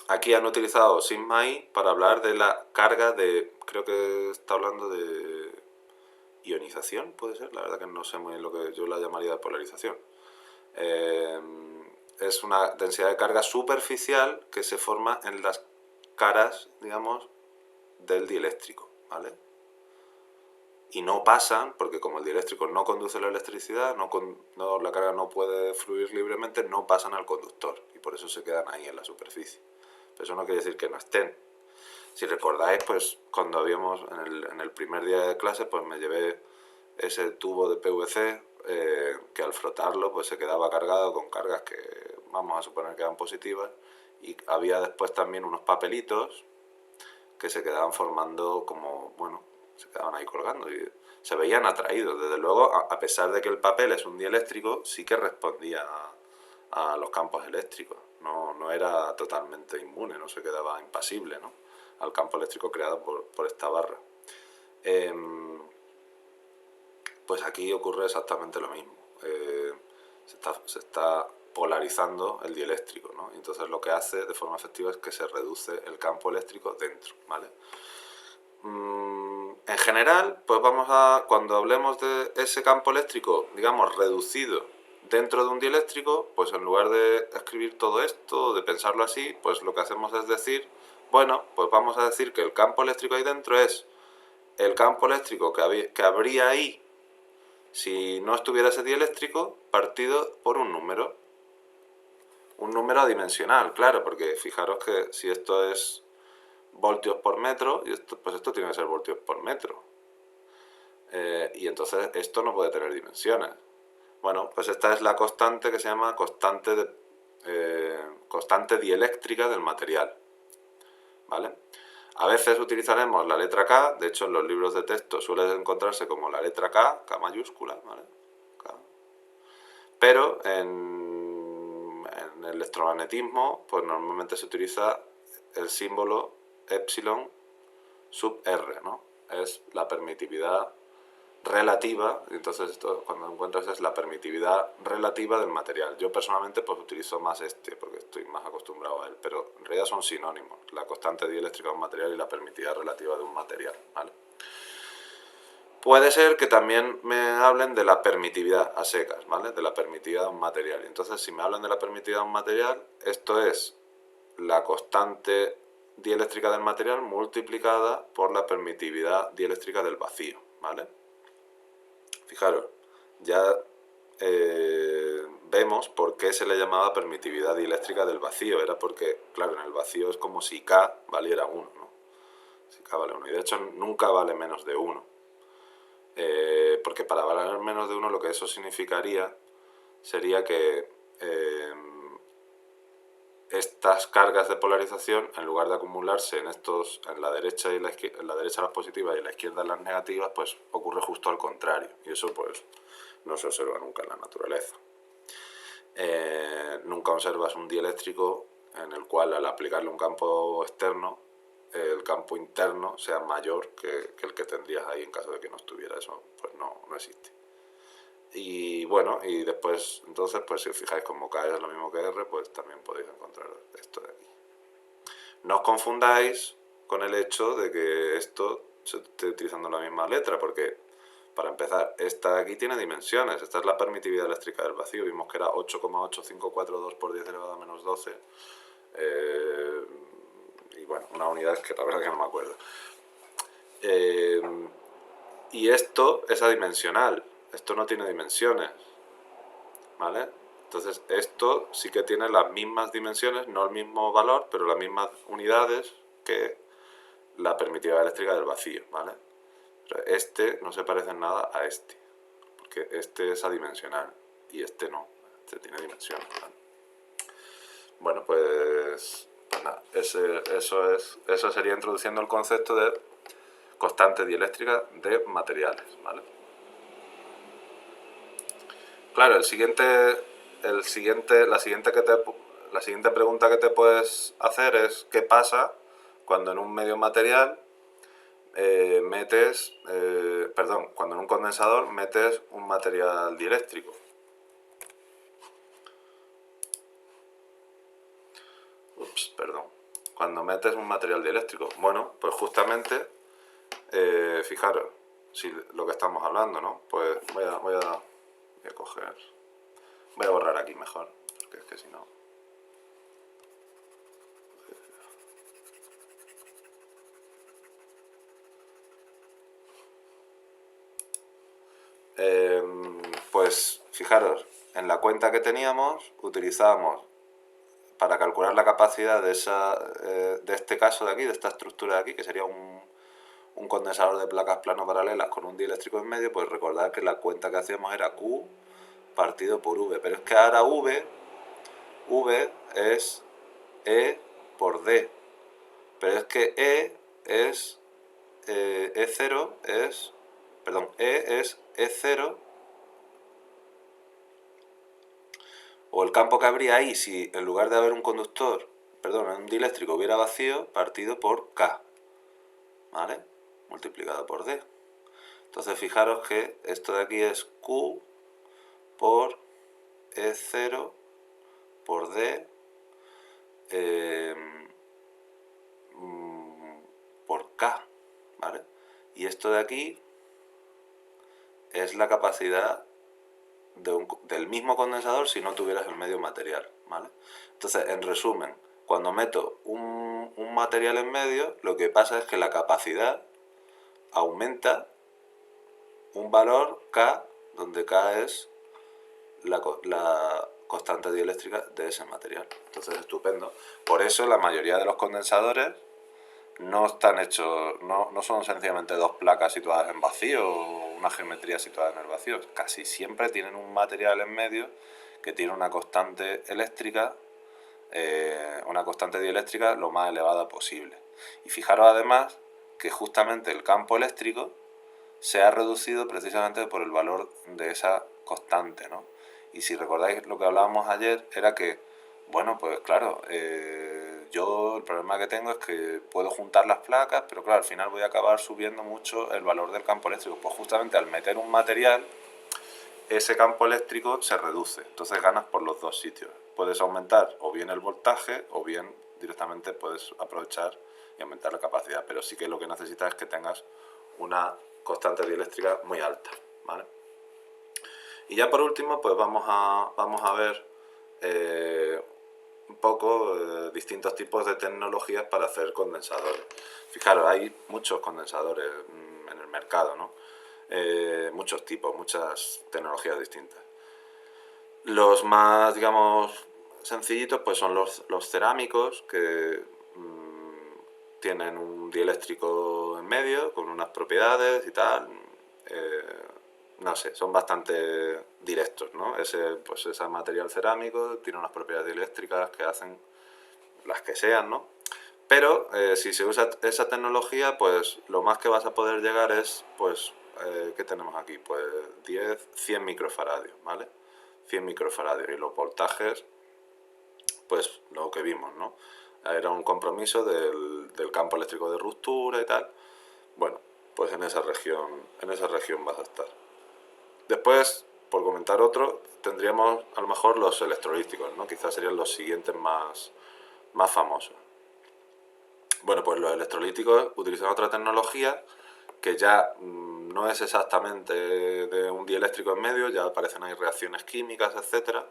Aquí han utilizado sigma i para hablar de la carga de, creo que está hablando de ionización, puede ser, la verdad que no sé muy bien lo que yo la llamaría de polarización. Es una densidad de carga superficial que se forma en las caras, digamos, del dieléctrico, ¿vale? Y no pasan, porque como el dieléctrico no conduce la electricidad, la carga no puede fluir libremente, no pasan al conductor y por eso se quedan ahí en la superficie. Pero eso no quiere decir que no estén. Si recordáis, pues cuando habíamos en el primer día de clase, pues me llevé ese tubo de PVC que al frotarlo pues se quedaba cargado con cargas que vamos a suponer que eran positivas, y había después también unos papelitos que se quedaban formando como, bueno, se quedaban ahí colgando y se veían atraídos. Desde luego, a pesar de que el papel es un dieléctrico, sí que respondía a los campos eléctricos. No era totalmente inmune, no se quedaba impasible, ¿no?, al campo eléctrico creado por esta barra. Pues aquí ocurre exactamente lo mismo. Se está polarizando el dieléctrico, ¿no? Entonces lo que hace de forma efectiva es que se reduce el campo eléctrico dentro, ¿vale? En general, pues cuando hablemos de ese campo eléctrico, digamos, reducido dentro de un dieléctrico, pues en lugar de escribir todo esto, de pensarlo así, pues lo que hacemos es decir, bueno, pues vamos a decir que el campo eléctrico ahí dentro es el campo eléctrico que habría ahí si no estuviera ese dieléctrico partido por un número adimensional, claro, porque fijaros que si esto es voltios por metro, pues esto tiene que ser voltios por metro. Y entonces esto no puede tener dimensiones. Bueno, pues esta es la constante que se llama constante dieléctrica del material, ¿vale? A veces utilizaremos la letra K, de hecho en los libros de texto suele encontrarse como la letra K mayúscula, ¿vale? K. Pero en el electromagnetismo, pues normalmente se utiliza el símbolo epsilon sub R, ¿no? Es la permitividad relativa, entonces esto cuando encuentras es la permitividad relativa del material. Yo personalmente pues utilizo más porque estoy más acostumbrado a él, pero en realidad son sinónimos, la constante dieléctrica de un material y la permitividad relativa de un material, ¿vale? Puede ser que también me hablen de la permitividad a secas, ¿vale? De la permitividad de un material. Entonces, si me hablan de la permitividad de un material, esto es la constante dieléctrica del material multiplicada por la permitividad dieléctrica del vacío, ¿vale? Fijaros, ya vemos por qué se le llamaba permitividad dieléctrica del vacío. Era porque, claro, en el vacío es como si K valiera 1, ¿no? Si K vale 1, y de hecho nunca vale menos de 1. Porque para valer menos de 1 lo que eso significaría sería que estas cargas de polarización, en lugar de acumularse en la derecha y en la derecha las positivas y en la izquierda las negativas, pues ocurre justo al contrario. Y eso pues no se observa nunca en la naturaleza. Nunca observas un dieléctrico en el cual al aplicarle un campo externo, el campo interno sea mayor que el que tendrías ahí en caso de que no estuviera. Eso pues no existe. Y bueno, y después, entonces, pues si os fijáis como K es lo mismo que R, pues también podéis encontrar esto de aquí. No os confundáis con el hecho de que esto se esté utilizando la misma letra, porque, para empezar, esta de aquí tiene dimensiones. Esta es la permitividad eléctrica del vacío. Vimos que era 8,8542 por 10 elevado a menos 12. Y bueno, una unidad que la verdad que no me acuerdo. Y esto es adimensional. Esto no tiene dimensiones, ¿vale? Entonces esto sí que tiene las mismas dimensiones, no el mismo valor, pero las mismas unidades que la permitividad eléctrica del vacío, ¿vale? Pero este no se parece en nada a este, porque este es adimensional y este no, este tiene dimensiones, ¿vale? Bueno, pues nada, eso sería introduciendo el concepto de constante dieléctrica de materiales, ¿vale? Claro, la siguiente pregunta que te puedes hacer es ¿qué pasa cuando en un medio material cuando en un condensador metes un material dieléctrico? Cuando metes un material dieléctrico. Bueno, pues justamente, fijaros, si lo que estamos hablando, ¿no? Pues voy a borrar aquí mejor, porque es que si no... Pues fijaros, en la cuenta que teníamos utilizábamos para calcular la capacidad de este caso de aquí, de esta estructura de aquí, que sería un condensador de placas plano paralelas con un dieléctrico en medio, pues recordad que la cuenta que hacíamos era Q partido por V, pero es que ahora V es E por D, pero es que E es E0 es, perdón, E es E0, o el campo que habría ahí si en lugar de haber un conductor, perdón, un dieléctrico hubiera vacío, partido por K, ¿vale? Multiplicado por D. Entonces fijaros que esto de aquí es Q por E0 por D por K, ¿vale? Y esto de aquí es la capacidad del mismo condensador si no tuvieras el medio material, ¿vale? Entonces, en resumen, cuando meto un material en medio, lo que pasa es que la capacidad aumenta un valor K, donde K es la constante dieléctrica de ese material. Entonces, estupendo. Por eso la mayoría de los condensadores no están hechos, no son sencillamente dos placas situadas en vacío o una geometría situada en el vacío. Casi siempre tienen un material en medio que tiene una constante eléctrica, una constante dieléctrica lo más elevada posible. Y fijaros además que justamente el campo eléctrico se ha reducido precisamente por el valor de esa constante, ¿no? Y si recordáis lo que hablábamos ayer era que, bueno, pues claro, yo el problema que tengo es que puedo juntar las placas, pero claro, al final voy a acabar subiendo mucho el valor del campo eléctrico. Pues justamente al meter un material, ese campo eléctrico se reduce, entonces ganas por los dos sitios. Puedes aumentar o bien el voltaje o bien directamente puedes aprovechar y aumentar la capacidad, pero sí que lo que necesitas es que tengas una constante dieléctrica muy alta, ¿vale? Y ya por último, pues vamos a ver un poco distintos tipos de tecnologías para hacer condensadores. Fijaros, hay muchos condensadores en el mercado, ¿no? Muchos tipos, muchas tecnologías distintas. Los más, digamos, sencillitos pues son los cerámicos, que tienen un dieléctrico en medio con unas propiedades y tal. No sé, son bastante directos, ¿no? Ese material cerámico tiene unas propiedades dieléctricas que hacen las que sean, ¿no? Pero si se usa esa tecnología, pues lo más que vas a poder llegar es, pues, ¿qué tenemos aquí? Pues 100 microfaradios, ¿vale? 100 microfaradios, y los voltajes, pues lo que vimos, ¿no? Era un compromiso del campo eléctrico de ruptura y tal. Bueno, pues en esa región vas a estar. Después, por comentar otro, tendríamos a lo mejor los electrolíticos, ¿no? Quizás serían los siguientes más famosos. Bueno, pues los electrolíticos utilizan otra tecnología que ya no es exactamente de un dieléctrico en medio, ya aparecen ahí reacciones químicas, etcétera,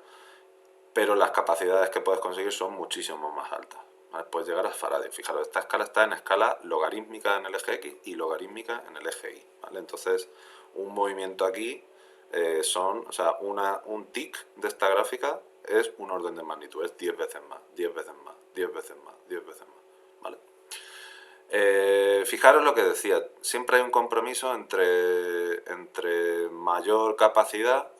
pero las capacidades que puedes conseguir son muchísimo más altas, ¿vale? Puedes llegar a Faraday. Fijaros, esta escala está en escala logarítmica en el eje X y logarítmica en el eje Y, ¿vale? Entonces, un movimiento aquí o sea, un tic de esta gráfica es un orden de magnitud, es 10 veces más, 10 veces más, 10 veces más, 10 veces más, ¿vale? Fijaros lo que decía, siempre hay un compromiso entre mayor capacidad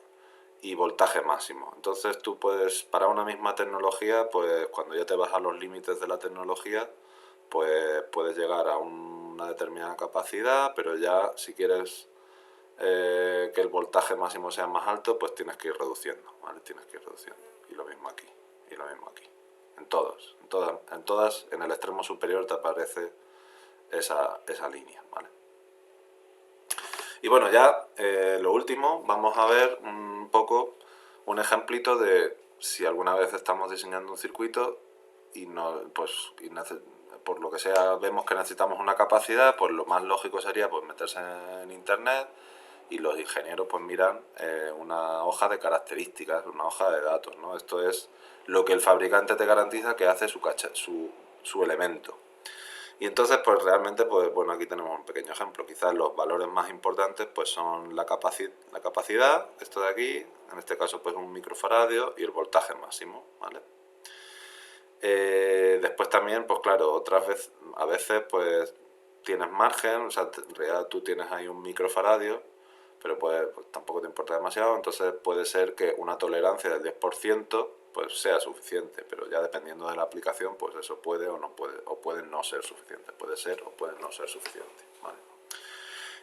y voltaje máximo. Entonces tú puedes, para una misma tecnología, pues cuando ya te vas a los límites de la tecnología, pues puedes llegar a una determinada capacidad, pero ya si quieres que el voltaje máximo sea más alto, pues tienes que ir reduciendo, ¿vale? Tienes que ir reduciendo. Y lo mismo aquí, y lo mismo aquí. En todas, en el extremo superior te aparece esa línea, ¿vale? Y bueno, ya lo último, vamos a ver un poco un ejemplito de si alguna vez estamos diseñando un circuito y, por lo que sea vemos que necesitamos una capacidad, pues lo más lógico sería pues meterse en internet y los ingenieros pues miran una hoja de características, una hoja de datos, ¿no? Esto es lo que el fabricante te garantiza que hace su elemento. Y entonces, pues realmente, pues bueno, aquí tenemos un pequeño ejemplo. Quizás los valores más importantes pues son la capacidad, esto de aquí, en este caso pues un microfaradio, y el voltaje máximo, ¿vale? Después también, pues claro, a veces pues tienes margen, o sea, en realidad tú tienes ahí un microfaradio, pero pues tampoco te importa demasiado, entonces puede ser que una tolerancia del 10% pues sea suficiente, pero ya dependiendo de la aplicación, pues eso puede o no puede, o puede no ser suficiente, puede ser o puede no ser suficiente, ¿vale?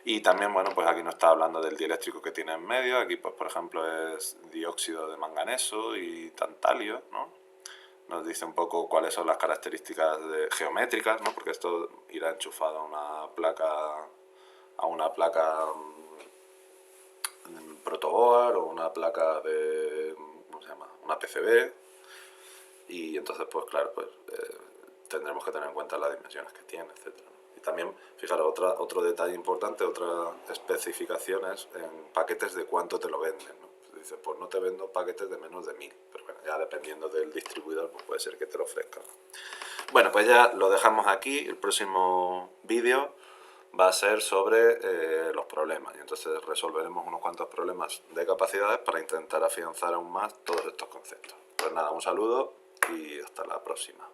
Y también, bueno, pues aquí no está hablando del dieléctrico que tiene en medio, aquí pues por ejemplo es dióxido de manganeso y tantalio, ¿no? Nos dice un poco cuáles son las características geométricas, ¿no? Porque esto irá enchufado a una placa protoboard o una placa de, ¿cómo se llama? Una PCB, y entonces pues claro, pues tendremos que tener en cuenta las dimensiones que tiene, etcétera. Y también, fijaros, otro detalle importante, otra especificación es en paquetes de cuánto te lo venden, ¿no? Dice, pues no te vendo paquetes de menos de 1000, pero bueno, ya dependiendo del distribuidor, pues puede ser que te lo ofrezcan. Bueno, pues ya lo dejamos aquí. El próximo vídeo va a ser sobre los problemas, y entonces resolveremos unos cuantos problemas de capacidades para intentar afianzar aún más todos estos conceptos. Pues nada, un saludo y hasta la próxima.